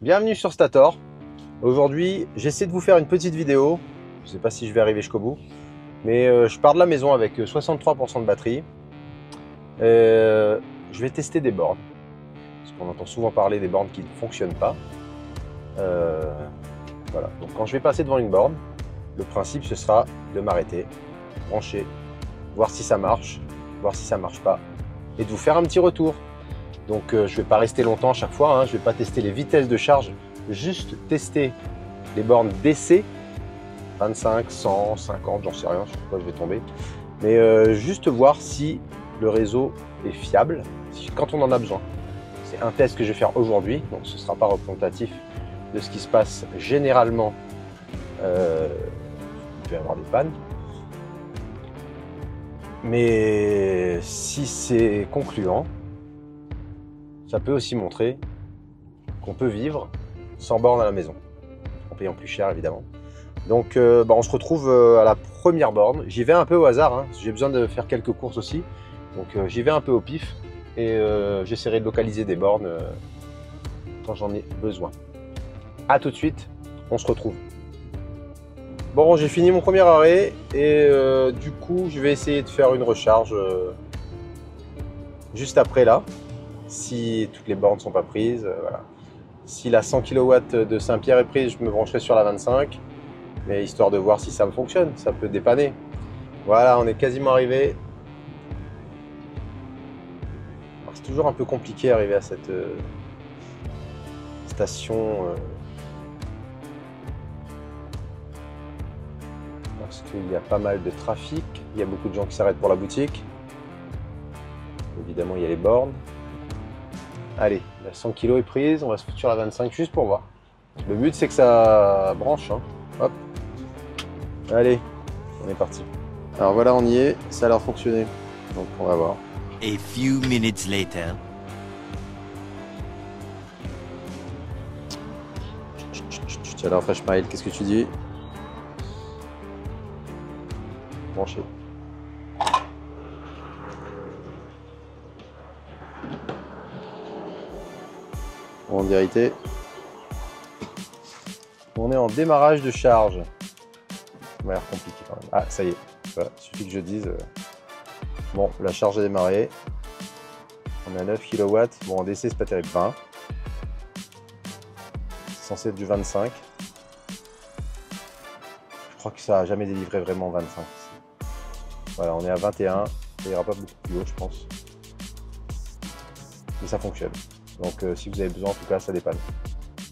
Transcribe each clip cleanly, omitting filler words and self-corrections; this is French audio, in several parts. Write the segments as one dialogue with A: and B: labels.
A: Bienvenue sur Stator. Aujourd'hui, j'essaie de vous faire une petite vidéo. Je ne sais pas si je vais arriver jusqu'au bout. Mais je pars de la maison avec 63% de batterie. Je vais tester des bornes. Parce qu'on entend souvent parler des bornes qui ne fonctionnent pas. Voilà. Donc quand je vais passer devant une borne, le principe ce sera de m'arrêter, brancher, voir si ça marche, voir si ça marche pas. Et de vous faire un petit retour. Donc je ne vais pas rester longtemps à chaque fois, hein. Je ne vais pas tester les vitesses de charge, juste tester les bornes d'essai, 25, 100, 50, j'en sais rien, je sais pas quoi je vais tomber. Mais juste voir si le réseau est fiable, quand on en a besoin. C'est un test que je vais faire aujourd'hui, donc ce ne sera pas représentatif de ce qui se passe généralement. Il peut y avoir des pannes. Mais si c'est concluant, ça peut aussi montrer qu'on peut vivre sans borne à la maison, en payant plus cher évidemment. Donc on se retrouve à la première borne. J'y vais un peu au hasard, hein. J'ai besoin de faire quelques courses aussi. Donc j'y vais un peu au pif et j'essaierai de localiser des bornes quand j'en ai besoin. A tout de suite, on se retrouve. Bon, j'ai fini mon premier arrêt et du coup je vais essayer de faire une recharge juste après là. Si toutes les bornes ne sont pas prises, voilà. Si la 100 kW de Saint-Pierre est prise, je me brancherai sur la 25, mais histoire de voir si ça me fonctionne, ça peut dépanner. Voilà, on est quasiment arrivé. C'est toujours un peu compliqué d'arriver à cette station. Parce qu'il y a pas mal de trafic, il y a beaucoup de gens qui s'arrêtent pour la boutique. Évidemment, il y a les bornes. Allez, la 100 kg est prise, on va se foutre sur la 25 juste pour voir. Le but c'est que ça branche, hein. Hop. Allez, on est parti. Alors voilà, on y est, ça a l'air de fonctionner. Donc on va voir.
B: A few minutes later.
A: Alors Fresh Mile, qu'est-ce que tu dis? Branché. En vérité, on est en démarrage de charge. Ça m'a l'air compliqué quand même. Ah, ça y est, voilà, il suffit que je dise. Bon, la charge a démarré. On est à 9 kW. Bon, en DC, c'est pas terrible. 20. C'est censé être du 25. Je crois que ça n'a jamais délivré vraiment 25. Voilà, on est à 21. Ça ira pas beaucoup plus haut, je pense. Mais ça fonctionne. Donc si vous avez besoin, en tout cas, ça dépanne.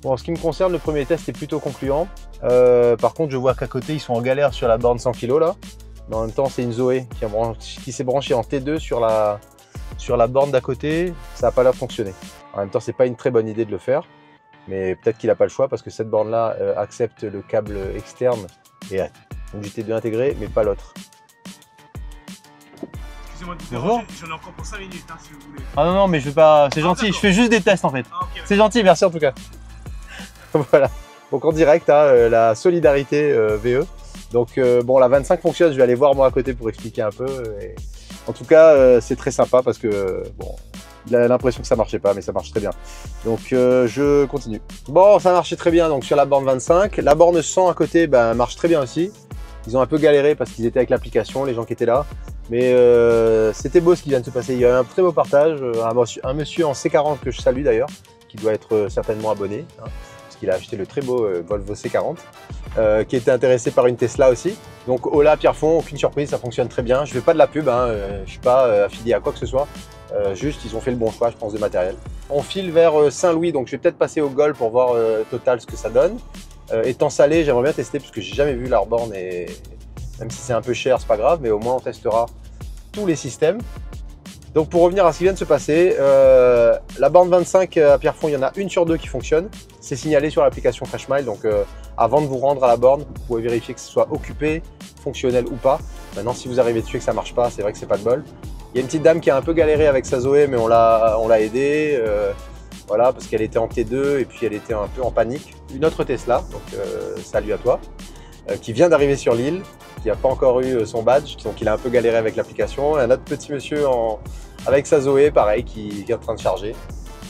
A: Bon, en ce qui me concerne, le premier test est plutôt concluant. Par contre, je vois qu'à côté, ils sont en galère sur la borne 100 kg là. Mais en même temps, c'est une Zoé qui s'est branchée en T2 sur la borne d'à côté. Ça n'a pas l'air de fonctionner. En même temps, c'est pas une très bonne idée de le faire. Mais peut-être qu'il n'a pas le choix parce que cette borne-là accepte le câble externe et a une T2 intégrée, mais pas l'autre.
C: Excusez-moi de vous déranger, j'en ai encore pour 5 minutes hein, si vous voulez.
A: Ah non, mais je veux pas. C'est gentil, je fais juste des tests en fait.
C: Ah, okay.
A: C'est gentil, merci en tout cas. Voilà. Donc en direct, hein, la solidarité VE. Donc bon, la 25 fonctionne, je vais aller voir moi à côté pour expliquer un peu. Et... En tout cas, c'est très sympa parce que bon, il a l'impression que ça marchait pas, mais ça marche très bien. Donc je continue. Bon, ça marchait très bien donc sur la borne 25. La borne 100 à côté marche très bien aussi. Ils ont un peu galéré parce qu'ils étaient avec l'application, les gens qui étaient là. Mais c'était beau ce qui vient de se passer. Il y a eu un très beau partage. Un monsieur en C40 que je salue d'ailleurs, qui doit être certainement abonné, hein, parce qu'il a acheté le très beau Volvo C40, qui était intéressé par une Tesla aussi. Donc hola Pierrefonds, aucune surprise, ça fonctionne très bien. Je ne fais pas de la pub, hein, je ne suis pas affilié à quoi que ce soit. Juste, ils ont fait le bon choix, je pense, de matériel. On file vers Saint-Louis, donc je vais peut-être passer au Gol pour voir Total ce que ça donne. Étant salé, j'aimerais bien tester parce que j'ai jamais vu leur borne et même si c'est un peu cher, c'est pas grave, mais au moins on testera tous les systèmes. Donc pour revenir à ce qui vient de se passer, la borne 25 à Pierrefonds, il y en a une sur deux qui fonctionne. C'est signalé sur l'application Fresh Mile, donc avant de vous rendre à la borne, vous pouvez vérifier que ce soit occupé, fonctionnel ou pas. Maintenant, si vous arrivez dessus et que ça marche pas, c'est vrai que c'est pas de bol. Il y a une petite dame qui a un peu galéré avec sa Zoé, mais on l'a aidée. Voilà, parce qu'elle était en T2 et puis elle était un peu en panique. Une autre Tesla, donc salut à toi, qui vient d'arriver sur l'île, qui n'a pas encore eu son badge, donc il a un peu galéré avec l'application. Un autre petit monsieur avec sa Zoé, pareil, qui est en train de charger.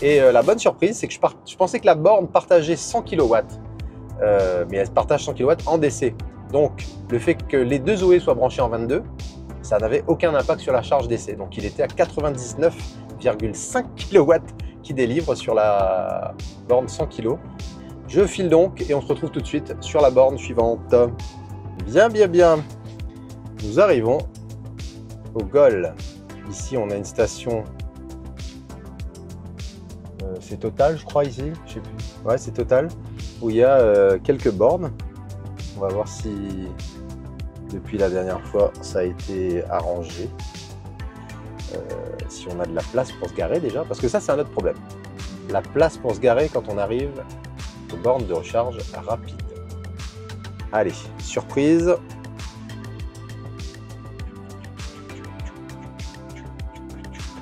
A: Et la bonne surprise, c'est que je pensais que la borne partageait 100 kW, mais elle partage 100 kW en DC. Donc, le fait que les deux OE soient branchés en 22, ça n'avait aucun impact sur la charge DC. Donc, il était à 99,5 kW qui délivre sur la borne 100 kg. Je file donc et on se retrouve tout de suite sur la borne suivante. Bien, bien, bien. Nous arrivons au Gol. Ici, on a une station. C'est Total, je crois, ici. Je sais plus. Ouais, c'est Total. Où il y a quelques bornes. On va voir si, depuis la dernière fois, ça a été arrangé. Si on a de la place pour se garer déjà. Parce que ça, c'est un autre problème. La place pour se garer quand on arrive aux bornes de recharge rapide. Allez, surprise.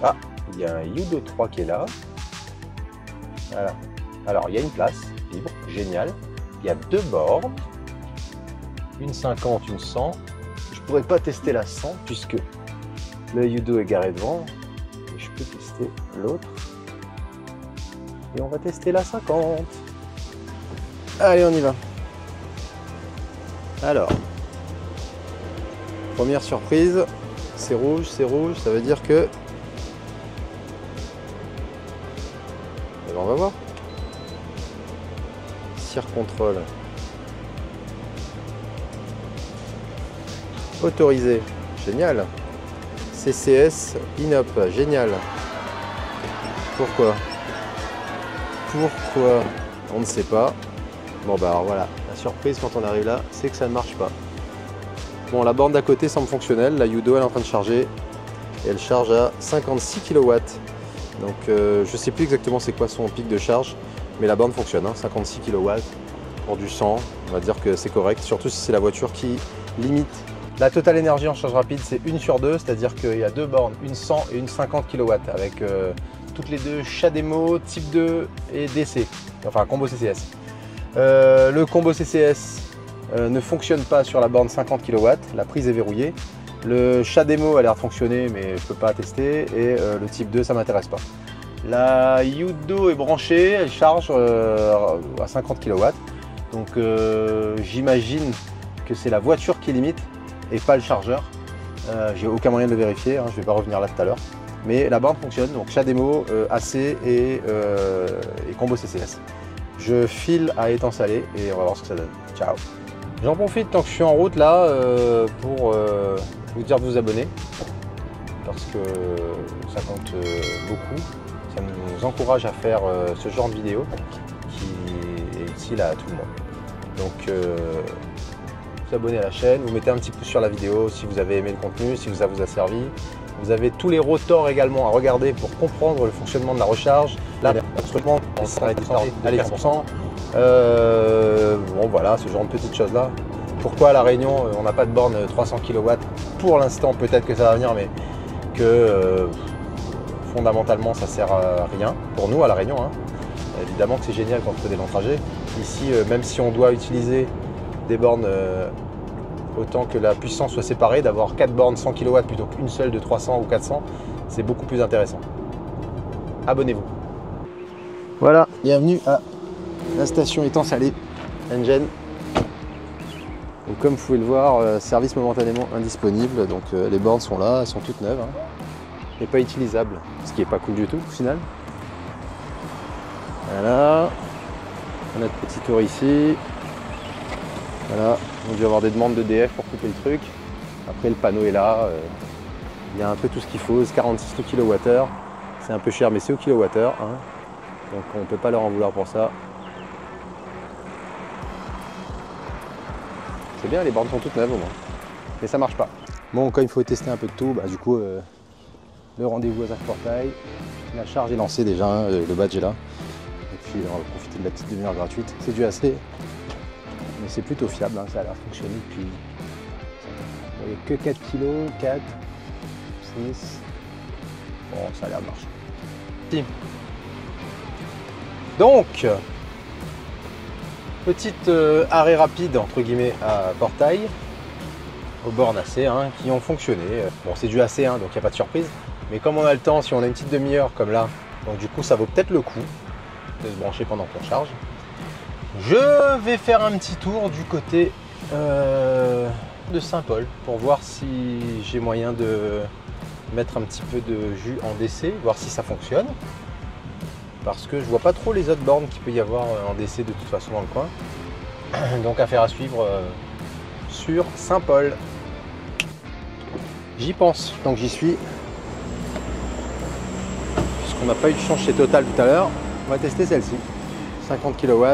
A: Ah, il y a un Yudo 3 qui est là. Voilà. Alors, il y a une place libre, génial. Il y a deux bornes, une 50, une 100. Je pourrais pas tester la 100 puisque le Yudo est garé devant. Mais je peux tester l'autre. Et on va tester la 50. Allez, on y va. Alors, première surprise, c'est rouge, ça veut dire que... Alors, on va voir. Contrôle. Autorisé. Génial. CCS INOP. Génial. Pourquoi? On ne sait pas. Bon bah alors voilà. La surprise quand on arrive là, c'est que ça ne marche pas. Bon, la borne d'à côté semble fonctionnelle. La Yudo elle est en train de charger. Et elle charge à 56 kW. Donc je sais plus exactement c'est quoi son pic de charge. Mais la borne fonctionne, hein, 56 kW pour du 100, on va dire que c'est correct, surtout si c'est la voiture qui limite. La Total Energy en charge rapide, c'est 1 sur 2, c'est-à-dire qu'il y a deux bornes, une 100 et une 50 kW, avec toutes les deux CHAdeMO, type 2 et DC, enfin combo CCS. Le combo CCS ne fonctionne pas sur la borne 50 kW, la prise est verrouillée. Le CHAdeMO a l'air de fonctionner, mais je ne peux pas tester, et le type 2, ça ne m'intéresse pas. La Yudo est branchée, elle charge à 50 kW. Donc j'imagine que c'est la voiture qui limite et pas le chargeur. J'ai aucun moyen de le vérifier, hein, je ne vais pas revenir là tout à l'heure. Mais la borne fonctionne, donc CHAdeMO, AC et combo CCS. Je file à Étang Salé et on va voir ce que ça donne. Ciao. J'en profite tant que je suis en route là pour vous dire de vous abonner. Parce que ça compte beaucoup. Ça nous encourage à faire ce genre de vidéo qui est utile à tout le monde. Donc vous abonnez à la chaîne, vous mettez un petit pouce sur la vidéo si vous avez aimé le contenu, si ça vous a servi. Vous avez tous les rotors également à regarder pour comprendre le fonctionnement de la recharge. Là, absolument, allez, 100%. Bon voilà, ce genre de petites choses là. Pourquoi à La Réunion on n'a pas de borne 300 kW pour l'instant, peut-être que ça va venir, mais que fondamentalement ça sert à rien pour nous à La Réunion, hein. Évidemment que c'est génial quand on fait des longs trajets. Ici, même si on doit utiliser des bornes autant que la puissance soit séparée, d'avoir 4 bornes 100 kW plutôt qu'une seule de 300 ou 400, c'est beaucoup plus intéressant. Abonnez-vous. Voilà, bienvenue à la station Étang Salé, Engen. Donc, comme vous pouvez le voir, service momentanément indisponible. Donc les bornes sont là, elles sont toutes neuves, hein, et pas utilisables, ce qui n'est pas cool du tout au final. Voilà, on a notre petit tour ici. Voilà, on a dû avoir des demandes d'EDF pour couper le truc. Après le panneau est là, il y a un peu tout ce qu'il faut, 46 kWh. C'est un peu cher mais c'est au kilowattheure, hein. Donc on ne peut pas leur en vouloir pour ça. C'est bien, les bornes sont toutes neuves au moins. Mais ça marche pas. Bon, quand il faut tester un peu de tout, bah, du coup, le rendez-vous à Portail. La charge est lancée déjà, hein, le badge est là. Et puis on va profiter de la petite demi-heure gratuite. C'est du AC, mais c'est plutôt fiable, hein, ça a l'air de fonctionner depuis... Il n'y a que 4 kg, 4, 6... Bon, ça a l'air de marcher. Si. Donc, petite arrêt rapide, entre guillemets, à Portail, aux bornes AC, hein, qui ont fonctionné. Bon, c'est du AC, hein, donc il n'y a pas de surprise. Mais comme on a le temps, si on a une petite demi-heure comme là, Donc du coup ça vaut peut-être le coup de se brancher pendant qu'on charge. Je vais faire un petit tour du côté de Saint-Paul pour voir si j'ai moyen de mettre un petit peu de jus en DC, voir si ça fonctionne. Parce que je vois pas trop les autres bornes qu'il peut y avoir en DC de toute façon dans le coin. Donc affaire à suivre sur Saint-Paul. J'y pense, donc j'y suis. Puisqu'on n'a pas eu de chance chez Total tout à l'heure, on va tester celle-ci. 50 kW,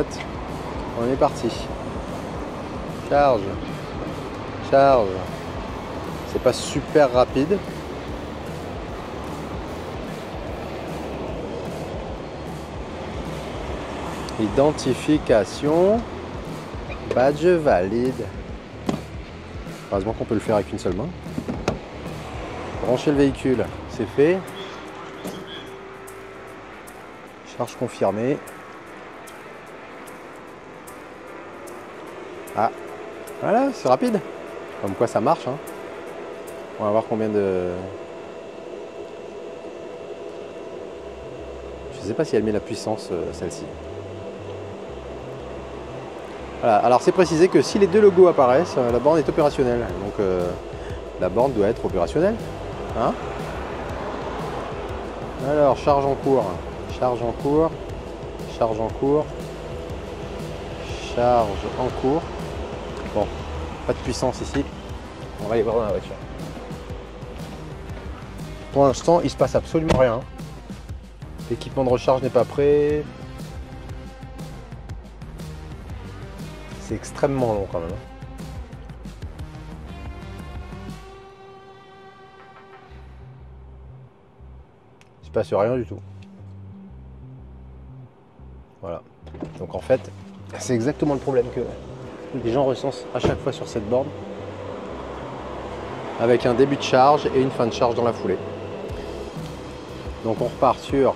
A: on est parti. Charge. Charge. C'est pas super rapide. Identification. Badge valide. Heureusement qu'on peut le faire avec une seule main. Brancher le véhicule, c'est fait. Charge confirmée. Ah, voilà, c'est rapide. Comme quoi ça marche. Hein. On va voir combien de... Je sais pas si elle met la puissance, celle-ci. Voilà. Alors c'est précisé que si les deux logos apparaissent, la borne est opérationnelle. Donc la borne doit être opérationnelle. Hein? Alors charge en cours. Charge en cours. Charge en cours. Charge en cours. Bon, pas de puissance ici. On va aller voir dans la voiture. Pour l'instant, il se passe absolument rien. L'équipement de recharge n'est pas prêt. C'est extrêmement long quand même. Il se passe rien du tout. Voilà. Donc en fait, c'est exactement le problème que les gens ressentent à chaque fois sur cette borne. Avec un début de charge et une fin de charge dans la foulée. Donc on repart sur...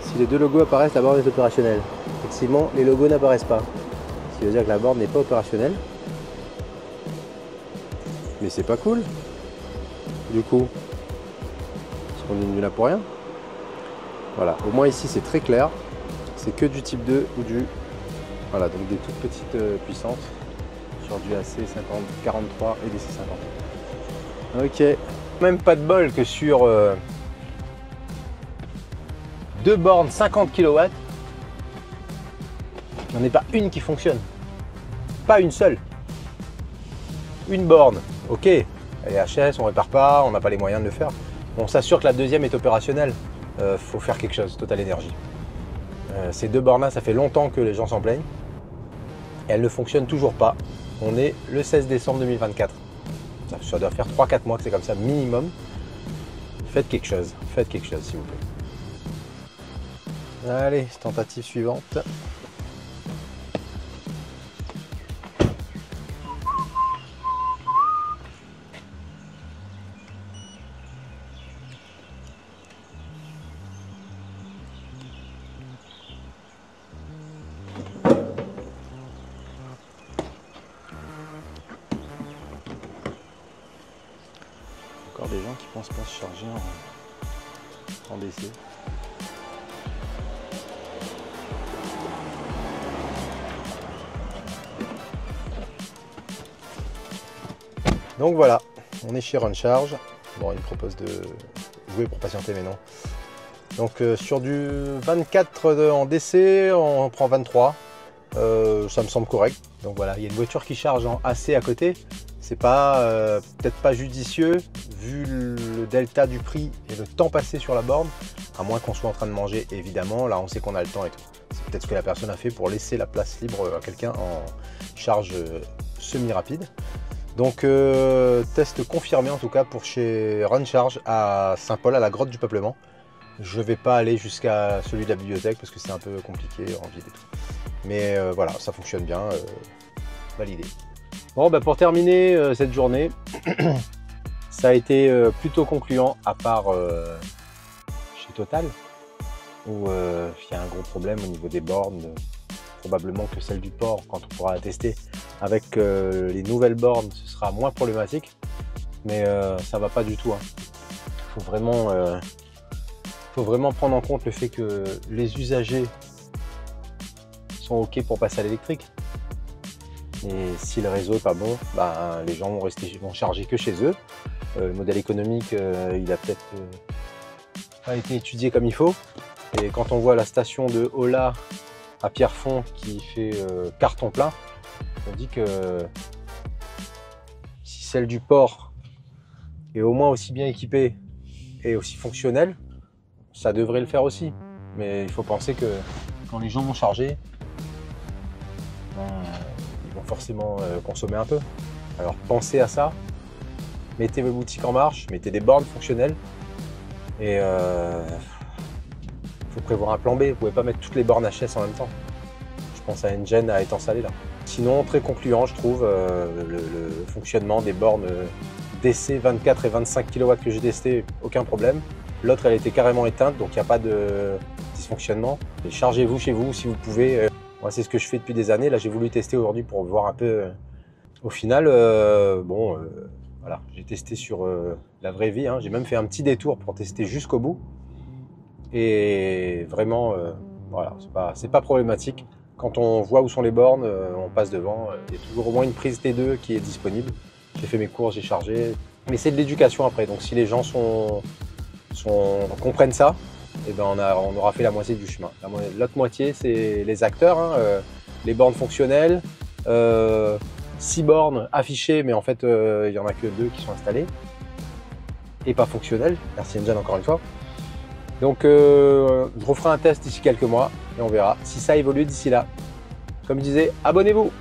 A: Si les deux logos apparaissent, la borne est opérationnelle. Effectivement, les logos n'apparaissent pas. Ce qui veut dire que la borne n'est pas opérationnelle. Mais c'est pas cool. Du coup, parce qu'on est venu là pour rien. Voilà, au moins ici c'est très clair. C'est que du type 2 ou du... Voilà, donc des toutes petites puissances sur du AC 50, 43 et DC 50. Ok, même pas de bol que sur deux bornes 50 kW, il n'y en a pas une qui fonctionne. Pas une seule. Une borne, ok, elle est HS, on répare pas, on n'a pas les moyens de le faire. On s'assure que la deuxième est opérationnelle. Faut faire quelque chose, Total Energy. Ces deux bornes-là, ça fait longtemps que les gens s'en plaignent. Elles ne fonctionnent toujours pas. On est le 16 décembre 2024. Ça doit faire 3-4 mois que c'est comme ça, minimum. Faites quelque chose s'il vous plaît. Allez, tentative suivante. Encore des gens qui pensent pas se charger en DC. Donc voilà, on est chez Runcharge. Bon, il me propose de jouer pour patienter, mais non. Donc sur du 24 en DC, on prend 23. Ça me semble correct. Donc voilà, il y a une voiture qui charge en AC à côté. C'est pas peut-être pas judicieux vu le delta du prix et le temps passé sur la borne, à moins qu'on soit en train de manger évidemment. Là on sait qu'on a le temps et tout. C'est peut-être ce que la personne a fait pour laisser la place libre à quelqu'un en charge semi-rapide. Donc test confirmé en tout cas pour chez Runcharge à Saint-Paul, à la grotte du peuplement. Je vais pas aller jusqu'à celui de la bibliothèque parce que c'est un peu compliqué en ville et tout. Mais voilà, ça fonctionne bien, validé. Bon, bah pour terminer cette journée, ça a été plutôt concluant à part chez Total, où il y a un gros problème au niveau des bornes, probablement que celle du port, quand on pourra la tester. Avec les nouvelles bornes, ce sera moins problématique, mais ça va pas du tout. Hein. Faut vraiment faut vraiment prendre en compte le fait que les usagers sont OK pour passer à l'électrique. Et si le réseau n'est pas bon, bah, les gens vont charger que chez eux. Le modèle économique, il a peut-être pas été étudié comme il faut. Et quand on voit la station de Hola à Pierrefonds qui fait carton plein, on dit que si celle du port est au moins aussi bien équipée et aussi fonctionnelle, ça devrait le faire aussi. Mais il faut penser que quand les gens vont charger, ils vont forcément consommer un peu. Alors pensez à ça, mettez vos boutiques en marche, mettez des bornes fonctionnelles et faut prévoir un plan B. Vous pouvez pas mettre toutes les bornes HS en même temps. Je pense à Engen à Étang-Salé là. Sinon, très concluant, je trouve le fonctionnement des bornes DC 24 et 25 kW que j'ai testé, aucun problème. L'autre, elle était carrément éteinte, donc il n'y a pas de dysfonctionnement. Et chargez-vous chez vous si vous pouvez. Moi, c'est ce que je fais depuis des années. Là, j'ai voulu tester aujourd'hui pour voir un peu. Au final, voilà, j'ai testé sur la vraie vie. Hein. J'ai même fait un petit détour pour tester jusqu'au bout. Et vraiment, voilà, c'est pas problématique. Quand on voit où sont les bornes, on passe devant. Il y a toujours au moins une prise T2 qui est disponible. J'ai fait mes courses, j'ai chargé. Mais c'est de l'éducation après. Donc si les gens comprennent ça, et ben on aura fait la moitié du chemin. L'autre moitié, c'est les acteurs, hein, les bornes fonctionnelles, 6 bornes affichées, mais en fait, il n'y en a que 2 qui sont installées et pas fonctionnelles. Merci Engen encore une fois. Donc, je referai un test d'ici quelques mois et on verra si ça évolue d'ici là. Comme je disais, abonnez-vous!